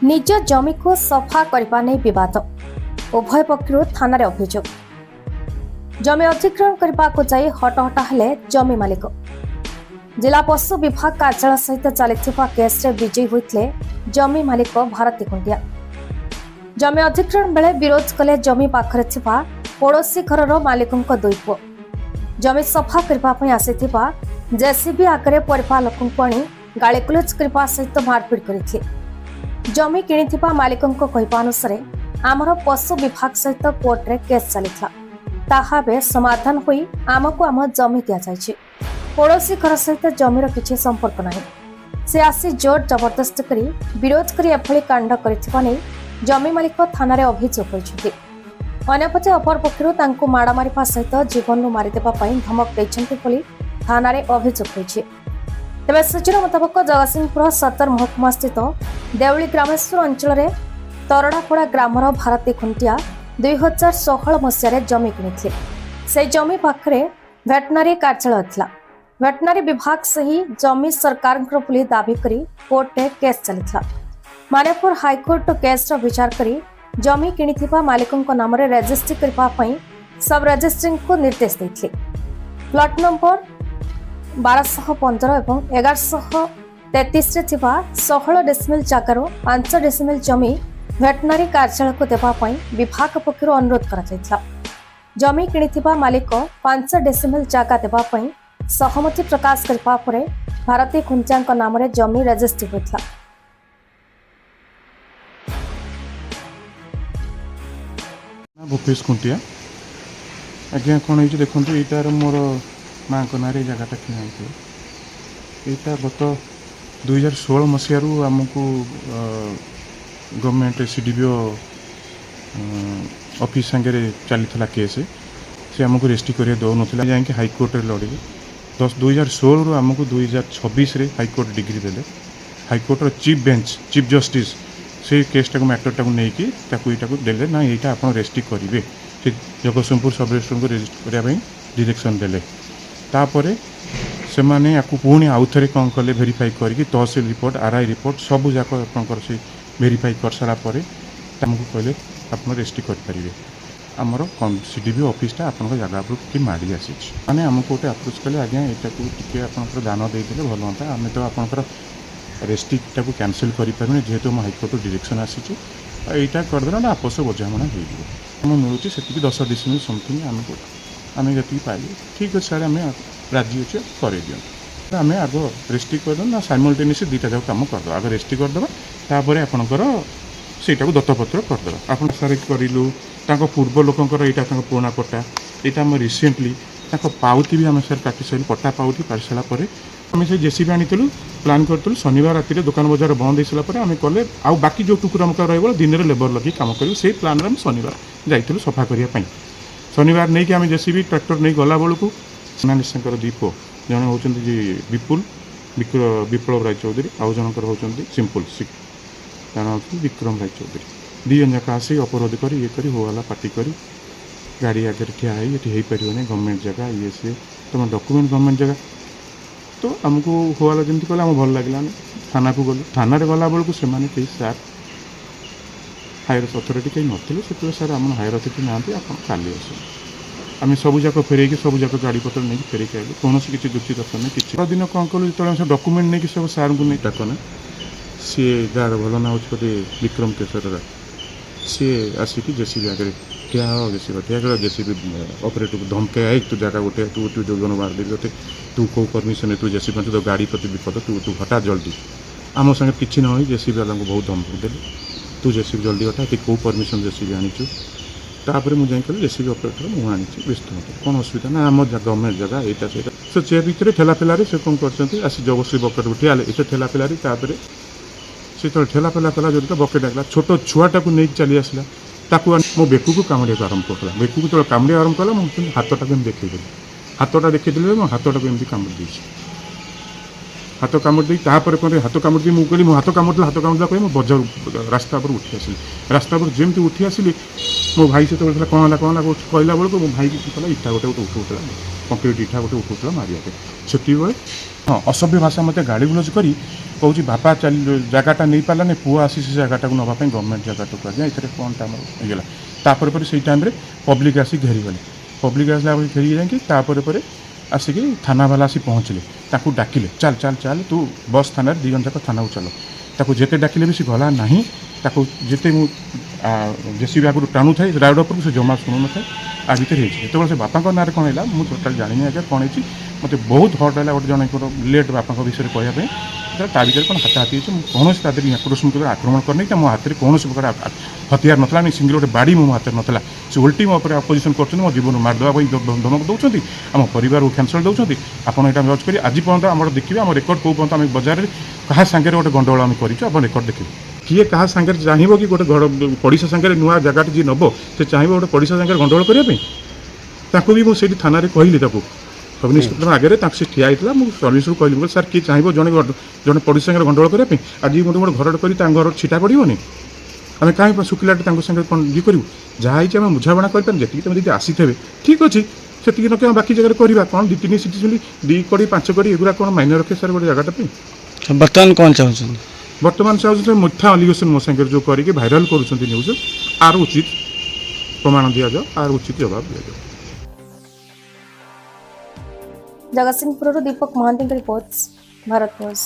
निज जमी को सफा करने नहीं बद उभय पक्षर थाना अभियोग जमी अधिग्रहण करने को जाई हटहटा हेले जमी मालिक जिला पशु विभाग कार्यालय सहित चलता केस रे विजयी होते जमी मालिक भारती कुंडिया जमी अधिग्रहण बेले विरोध कले जमी पाखरे थिबा पड़ोशी घर मालिकों दुई पुओ जमी सफा करने आसीथिबा जेसीबी आगे परिवार लोक आनी गाड़ीगुलज करने सहित मारपिट करथिले जमी किणिथिबा मालिकों कहवा अनुसार आमर पशु विभाग सहित कोर्ट रे केस चलीथा ताहा बे समाधान होई आमको आम जमी दिया जायछि पड़ोशी घर सहित जमीर किछि संपर्क नाही से आसी जोर जबरदस्त करी विरोध करी एभली कांड करिथिबा नै जमी मालिक थाना रे अभियोग होइछथि अन्यपटे अपर पक्षरु तांको माड़ा मारिपा सहित जीवन नु मारि देबा पई धमक दैछन्ति बोली थाना रे अभियोग होइछि तेज सूचना मुताबक जगतसिंहपुर सतर महकुमा स्थित देवली ग्रामेश्वर अंचल में तरड़ापड़ा ग्रामर भारती खुंटिया 2016 मसीह जमी किनी से जमी पाखरे भेटनारी कार्यालय था भेटनारी विभाग से ही जमी सरकार बोली दाबी करी कोर्ट में केस चली मानेपुर हाईकोर्ट केस विचार करी जमी किनी मालिकों नाम रेजिस्ट्री करने सब रेजिस्ट्री को निर्देश देते प्लॉट नंबर 1215 और 1133 रे थिबा 16 डेसिमिल जगार 5 डेसिमिल जमी भेटनारी कार्यालय को देवाई विभाग पक्षर अनुरोध करा जमी किणिथिबा मालिक 5 डेसिमिल जगह देवाई सहमति प्रकाश करबा परे भारती खुंचा नाम रे जमी रेजिस्ट्री होता भूपेश खुंटिया आज्ञा कौन है देखो यार मोर माँ को नारे जगहटा किना यहाँ गत 2016 मसीह आमको गवर्नमेंट सीडीबीओ ऑफिस सांगे चली केस से आमको रेजिस्ट्री कर दौन जाकि हाईकोर्ट लड़े 2016 रु आमको 2026 हाईकोर्ट डिग्री देले हाईकोर्टर चीफ बेंच चीफ जस्टिस से केसटा मैटरटा को लेकिन देले ना यहाँ आप रेजिस्ट्री करेंगे से जगतसिंहपुर सब रेजिस्ट्री को रेजिस्ट्री करने डायरेक्शन देले तापरे से माने आपको पुणी आउ थे कौन कले भेरीफाई करके तहसिल रिपोर्ट आरआई रिपोर्ट सबू जाक आप भेरीफाई कर सारापर आमको कहले आप रेजिस्ट्री करेंगे आमर सीडीबी ऑफिसटा आप जगह पर कि माड़ी आसी मैंने आमको गोटे अप्रोच कले आज्ञा यहाँ टी आप दान देते भल हाँ आम तो आपंकर रेजिस्ट्रीटा को कैनसल करें जेहेतु आम हाईकोर्ट डायरेक्शन आसी यहाँ करदे ना आपस बुझाणा हो मिलूँ से 10 डिसिमिल समथिंग आमको आम जी पाइले ठीक अच्छे सारे आम राजी अच्छे कर दिखाँ आम आग रेजिस्ट्री करदे ना साइमल्टेनियस दुईटा जाक कम करदे आग रेजिस्ट्री करदे आपणकर सेटा को दत्तपत्र करदे आप सारे करूँ पूर्व लोकंर यहाँ पुराणा पट्टा यहाँ आम रिसेंटली पाउथी भी आम सर काटी सारे पट्टा पाउथी काटी सारापर आम से जेसीबी आनीलु प्लां करूँ शनिवार राति दुकान बजार बंद हो सारापर आम कले आउ बाकी जो टुकुर आमक रही दिन में लेबर लगे कम करूँ से प्लान आम शनिवार जाइलु सफा करने शनिवार नहीं कि आम जेसीबी ट्रैक्टर नहीं गला बेलू सोनालीशंकर दीप जड़े होती विपुल विप्लव राय चौधरी आउ जनकर होती सिंपल सिख जन विक्रम राय चौधरी दी जन जाक आसी अपरोध कर ये कर होला पार्टी कर गाड़ी आगे ठिया ये पारे गवर्नमेंट जगह ये सी तुम डॉक्यूमेंट गवर्नमेंट जगह तो आमको होला जमी कले आम भल लगे थाना को गलु थाना गला बेलू से कई सार हायर अथॉरिटी कहीं नथिले से सार आम हायर अथॉरिटी ना आप काली आस आम सबूक फेर सबूक गाड़ी पत्र नहीं फेरिक आए कौन किसी जुक्ति तर्क नहीं कि दिन कौन कलु जो डॉक्यूमेंट नहीं सब सार को नहीं डाकना सी जार भल ना हो विक्रम केशर सी आसिक जेसीबी आगे ठिया जेसीबी ठिया कर जेसीबी ऑपरेटर को धमके आई तू जगह गोटे तू जो मार दे तू कौ परमिशन तू जेसीबी तो गाड़ी प्रति विपद तू हटा जल्दी आम संगे किसी न जेसीबी वाला को बहुत धमक देले तू जेसीबी जल्दी हटा कि कौ परमिशन जेसीबी आनीचु तापर मुझे कल जेसीबी ऑपरेटर मुझे आनी व्यस्त मत कौन असुविधा ना आम गवर्नमेंट जगह यहाँ से से चे भितर ठेला पेलारे से कौन कर आसी जगश्री बकेट उठिया ये ठेला पेलारी तापर से तो ठेला पेला कला जो बकेट आगला छोट छुआटा को नहीं चली आसला ताकू मो बेकू को कामुड़िया आरंभ करला बेकू को जो कामुड़िया आरंभ कला मुझे हाथटा को देखी हाथटा देखी मो हाथटा को एमती कामुड़ी हाथ कामुड़ दी हाथ कामुड़ दी मुझे मो हाथ कामुड़ा कही मो बजार रास्ता पर उठी आसिली रास्ता पर जमी उठी आसिली मो भाई से कौन है कहला बेलू मो भाई की कला इटा गोटे उठाऊला कंक्रीट इटा गोटे उठाऊला मारिया से हाँ असभ्य भाषा मत गाड़ी गुलज कर कौच बापा चल जगटा नहीं पाला नहीं पुआ आसी से जगटा को नापी गवर्नमेंट जगह कहुए ये कौन टाइम तापर से टाइम पब्लिक आसी घेरीगले पब्लिक आसला घेरी जाकि आसिक थाना वाला आसी पहुँचले ताकू डाकिले चल चल चल तू बस थाना दी जन जाक थाना को चल ताकू जिते डाकिले भी सी गला ना ताकू जिते जेसीबी आगुरी टाणु थाए राइड उपर से जमा शुणु न आ भितर जो से बापा ना कौन है मुझे टोटाल जानी आगे कौन है मत बहुत हट है गोटे जन लेट बापा विषय कहवाई ता भर कौन हाथाहाथी कौन से आक्रोशन आक्रमण करनी मो हाथ में कौन प्रकार हथियार नाला सिंगल गोटे बाड़ी मो हाथ में नाला से उल्टी मो अपोजिशन कर मो जीवन मारदेवा धमक दौरान आम परिवार को कैंसल दौरान आप जज करें आज पर्यटन आम देखिए आम रेकर्ड कौ पर्यटन आम बजार में क्या सांगे गोटे गंडगोल आम कर रेकर्ड देखिए किए क्या सांगे चाहब कि गोटे घर पड़िशा सांगे नुआ जगह जी नब से चाहब गोटे पड़िशा सांगे गंडगोल करने भी मुझे थाना कहली सब इन्स्पेक्टर आगे से ठिया होता मुझे सर्विस कहली सर किए चाहब जड़े पड़ोसी सागर गंडगोल करने आज मुझे गोटे घर कर घर छिटा पड़ोनी आम कहीं शुक्लाटे सागे कौन ये करूँ जहाँ आम बुझाणा कर जी तुम जी आसी थे ठीक अच्छे से न बाकी जगह करवा कौन 2-3 सीट मिली 2 कड़ी 5 कड़ी एगुरा कौन मायने रखे सर गोटे जगटा बर्तमान कौन चाहते बर्तमान चाहते मिथ्या अलिगेसन मो सागर जो करके भाइराल करुँच न्यूज आर उचित प्रमाण दि जाओ आर उचित जवाब दि जाओ। जगतसिंहपुर दीपक महांती रिपोर्ट्स भारत न्यूज।